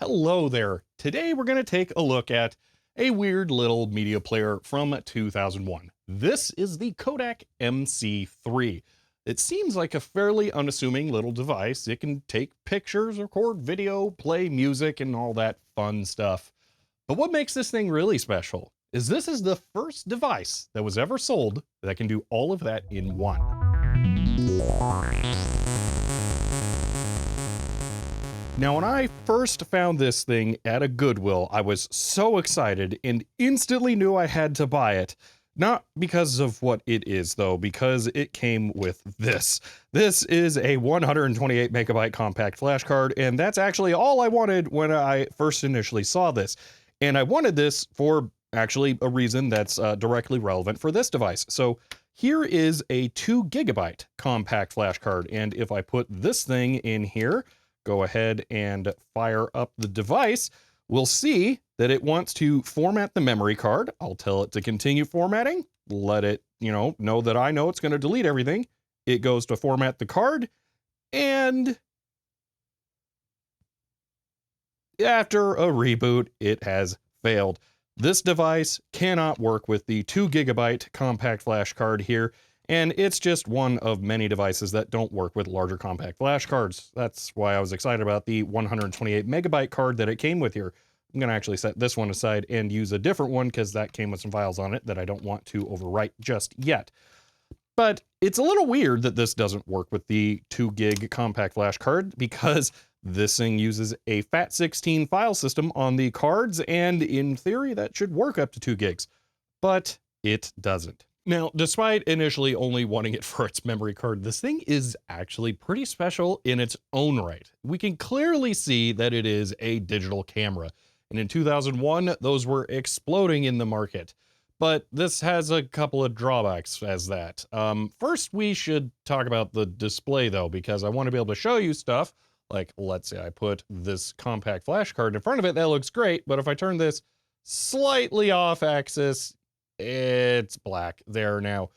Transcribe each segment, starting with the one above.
Hello there. Today we're going to take a look at a weird little media player from 2001. This is the Kodak MC3. It seems like a fairly unassuming little device. It can take pictures, record video, play music, and all that fun stuff. But what makes this thing really special is this is the first device that was ever sold that can do all of that in one. Now, when I first found this thing at a Goodwill, I was so excited and instantly knew I had to buy it. Not because of what it is, though, because it came with this. This is a 128 megabyte compact flash card, and that's actually all I wanted when I first initially saw this. And I wanted this for actually a reason that's directly relevant for this device. So here is a 2 gigabyte compact flash card, and if I put this thing in here, go ahead and fire up the device, we'll see that it wants to format the memory card. I'll tell it to continue formatting, let it, know that I know it's going to delete everything. It goes to format the card, and after a reboot, it has failed. This device cannot work with the 2 gigabyte compact flash card here. And it's just one of many devices that don't work with larger compact flash cards. That's why I was excited about the 128 megabyte card that it came with here. I'm going to actually set this one aside and use a different one because that came with some files on it that I don't want to overwrite just yet. But it's a little weird that this doesn't work with the 2 gig compact flash card because this thing uses a FAT16 file system on the cards, and in theory that should work up to 2 gigs, but it doesn't. Now, despite initially only wanting it for its memory card, this thing is actually pretty special in its own right. We can clearly see that it is a digital camera, and in 2001, those were exploding in the market. But this has a couple of drawbacks as that. First, we should talk about the display though, because I want to be able to show you stuff. Like, let's say I put this compact flash card in front of it, that looks great, but if I turn this slightly off axis, it's black there now.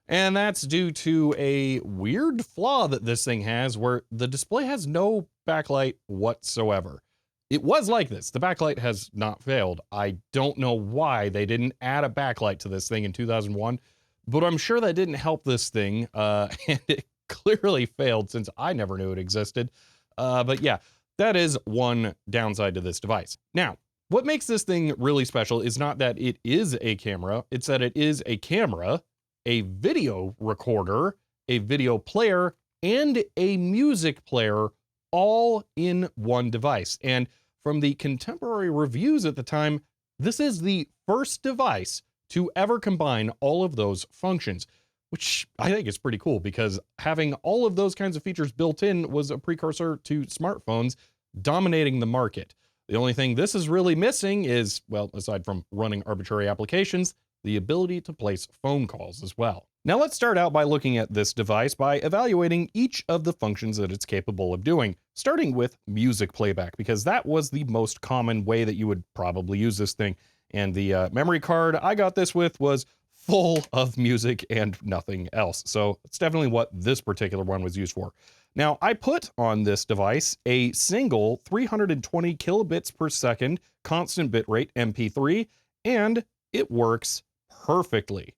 And that's due to a weird flaw that this thing has where the display has no backlight whatsoever. It was like this. The backlight has not failed. I don't know why they didn't add a backlight to this thing in 2001, but I'm sure that didn't help this thing. And it clearly failed since I never knew it existed. But yeah, that is one downside to this device. Now, what makes this thing really special is not that it is a camera, it's that it is a camera, a video recorder, a video player, and a music player all in one device. And from the contemporary reviews at the time, this is the first device to ever combine all of those functions, which I think is pretty cool because having all of those kinds of features built in was a precursor to smartphones dominating the market. The only thing this is really missing is, well, aside from running arbitrary applications, the ability to place phone calls as well. Now let's start out by looking at this device by evaluating each of the functions that it's capable of doing, starting with music playback, because that was the most common way that you would probably use this thing. And the memory card I got this with was full of music and nothing else. So it's definitely what this particular one was used for. Now, I put on this device a single 320 kilobits per second constant bitrate MP3, and it works perfectly.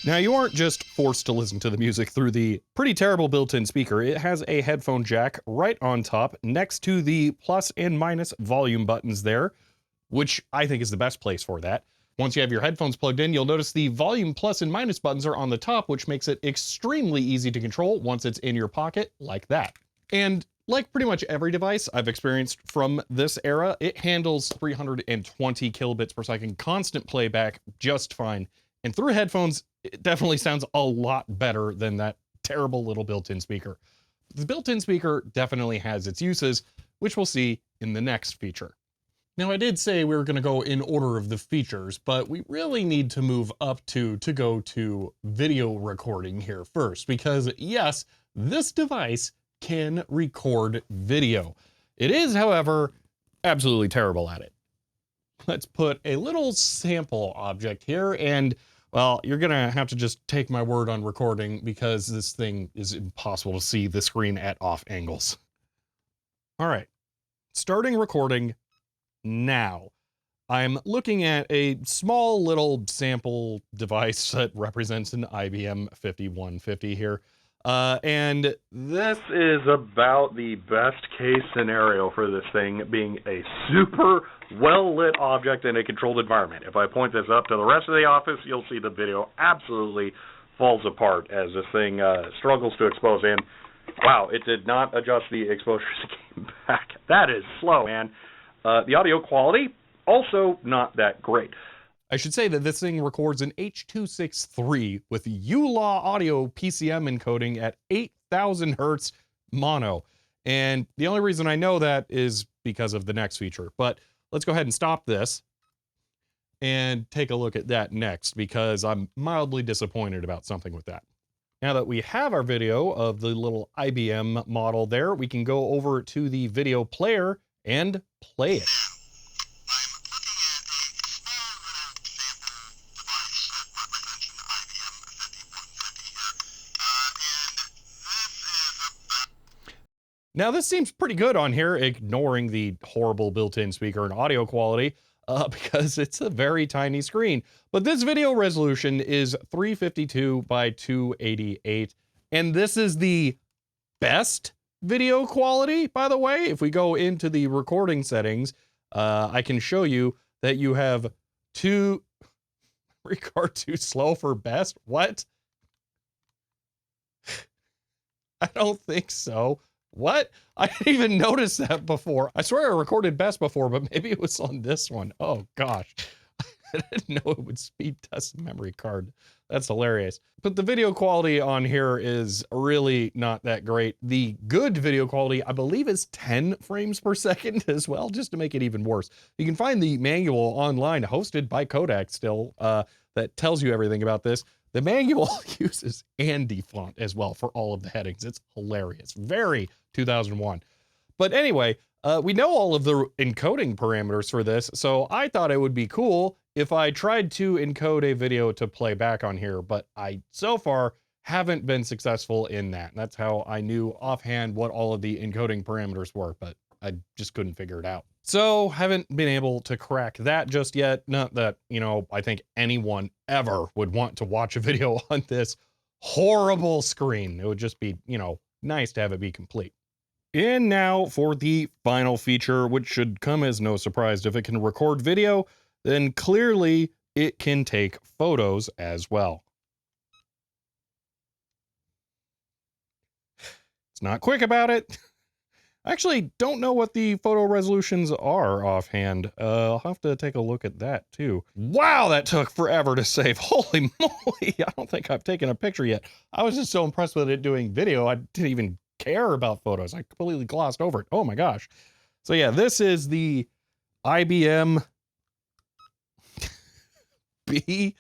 Now, you aren't just forced to listen to the music through the pretty terrible built-in speaker. It has a headphone jack right on top next to the plus and minus volume buttons there, which I think is the best place for that. Once you have your headphones plugged in, you'll notice the volume plus and minus buttons are on the top, which makes it extremely easy to control once it's in your pocket like that. And like pretty much every device I've experienced from this era, it handles 320 kilobits per second constant playback just fine. And through headphones, it definitely sounds a lot better than that terrible little built-in speaker. The built-in speaker definitely has its uses, which we'll see in the next feature. Now, I did say we were going to go in order of the features, but we really need to move up to go to video recording here first, because yes, this device can record video. It is, however, absolutely terrible at it. Let's put a little sample object here, and Well, you're gonna have to just take my word on recording because this thing is impossible to see the screen at off angles. All right, starting recording now. I'm looking at a small little sample device that represents an IBM 5150 here. And this is about the best case scenario for this thing being a super well-lit object in a controlled environment. If I point this up to the rest of the office, you'll see the video absolutely falls apart as this thing struggles to expose. And wow, it did not adjust the exposure scheme back. That is slow, man. The audio quality, also not that great. I should say that this thing records an H.263 with U-Law audio PCM encoding at 8,000 hertz mono. And the only reason I know that is because of the next feature. But let's go ahead and stop this and take a look at that next, because I'm mildly disappointed about something with that. Now that we have our video of the little IBM model there, we can go over to the video player and play it. Now this seems pretty good on here, ignoring the horrible built-in speaker and audio quality, because it's a very tiny screen. But this video resolution is 352 by 288, and this is the best video quality, by the way. If we go into the recording settings, I can show you that you have record too slow for best. What? I don't think so. What? I didn't even notice that before. I swear I recorded best before, but maybe it was on this one. Oh gosh. I didn't know it would speed test the memory card. That's hilarious. But the video quality on here is really not that great. The good video quality, I believe, is 10 frames per second as well, just to make it even worse. You can find the manual online, hosted by Kodak still, that tells you everything about this. The manual uses Andy font as well for all of the headings. It's hilarious. Very 2001. But anyway, we know all of the encoding parameters for this, so I thought it would be cool if I tried to encode a video to play back on here, but I so far haven't been successful in that. And that's how I knew offhand what all of the encoding parameters were, but I just couldn't figure it out. So haven't been able to crack that just yet. Not that, you know, I think anyone ever would want to watch a video on this horrible screen. It would just be, you know, nice to have it be complete. And now for the final feature, which should come as no surprise. If it can record video, then clearly it can take photos as well. It's not quick about it. I actually don't know what the photo resolutions are offhand. I'll have to take a look at that too. Wow, that took forever to save. Holy moly, I don't think I've taken a picture yet. I was just so impressed with it doing video, I didn't even care about photos. I completely glossed over it. Oh my gosh. So yeah, this is the IBM B.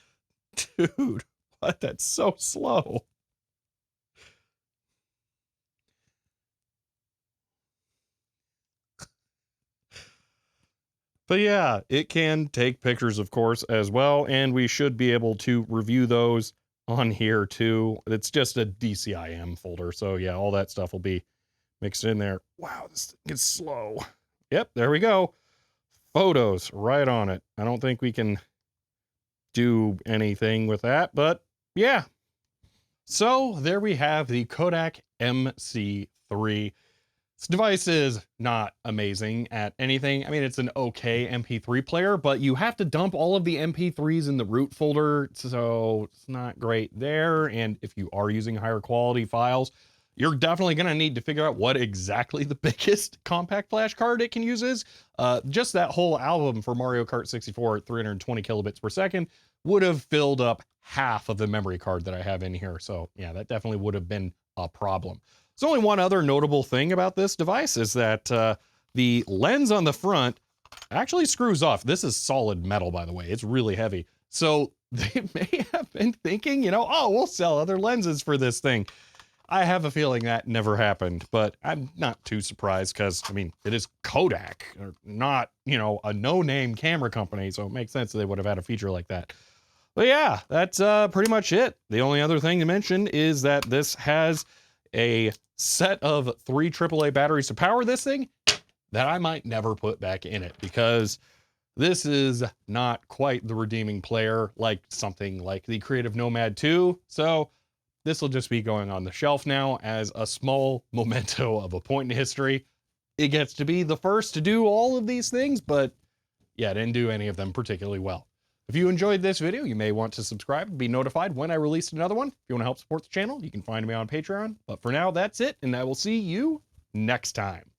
Dude, what? That's so slow. But yeah, it can take pictures, of course, as well, and we should be able to review those on here too. It's just a DCIM folder, so yeah, all that stuff will be mixed in there. Wow, this thing is slow. Yep, there we go. Photos, right on it. I don't think we can do anything with that, but yeah. So there we have the Kodak MC3. This device is not amazing at anything. I mean, it's an okay MP3 player, but you have to dump all of the MP3s in the root folder, so it's not great there. And if you are using higher quality files, you're definitely going to need to figure out what exactly the biggest compact flash card it can use is. Just that whole album for Mario Kart 64 at 320 kilobits per second would have filled up half of the memory card that I have in here. So yeah, that definitely would have been a problem. There's only one other notable thing about this device is that the lens on the front actually screws off. This is solid metal, by the way. It's really heavy. So they may have been thinking, you know, oh, we'll sell other lenses for this thing. I have a feeling that never happened, but I'm not too surprised because, I mean, it is Kodak, or not, you know, a no-name camera company, so it makes sense that they would have had a feature like that. But yeah, that's pretty much it. The only other thing to mention is that this has a set of 3 AAA batteries to power this thing that I might never put back in it, because this is not quite the redeeming player like something like the Creative Nomad 2. So this will just be going on the shelf now as a small memento of a point in history. It gets to be the first to do all of these things, but yeah, didn't do any of them particularly well. If you enjoyed this video, you may want to subscribe and be notified when I release another one. If you want to help support the channel, you can find me on Patreon. But for now, that's it, and I will see you next time.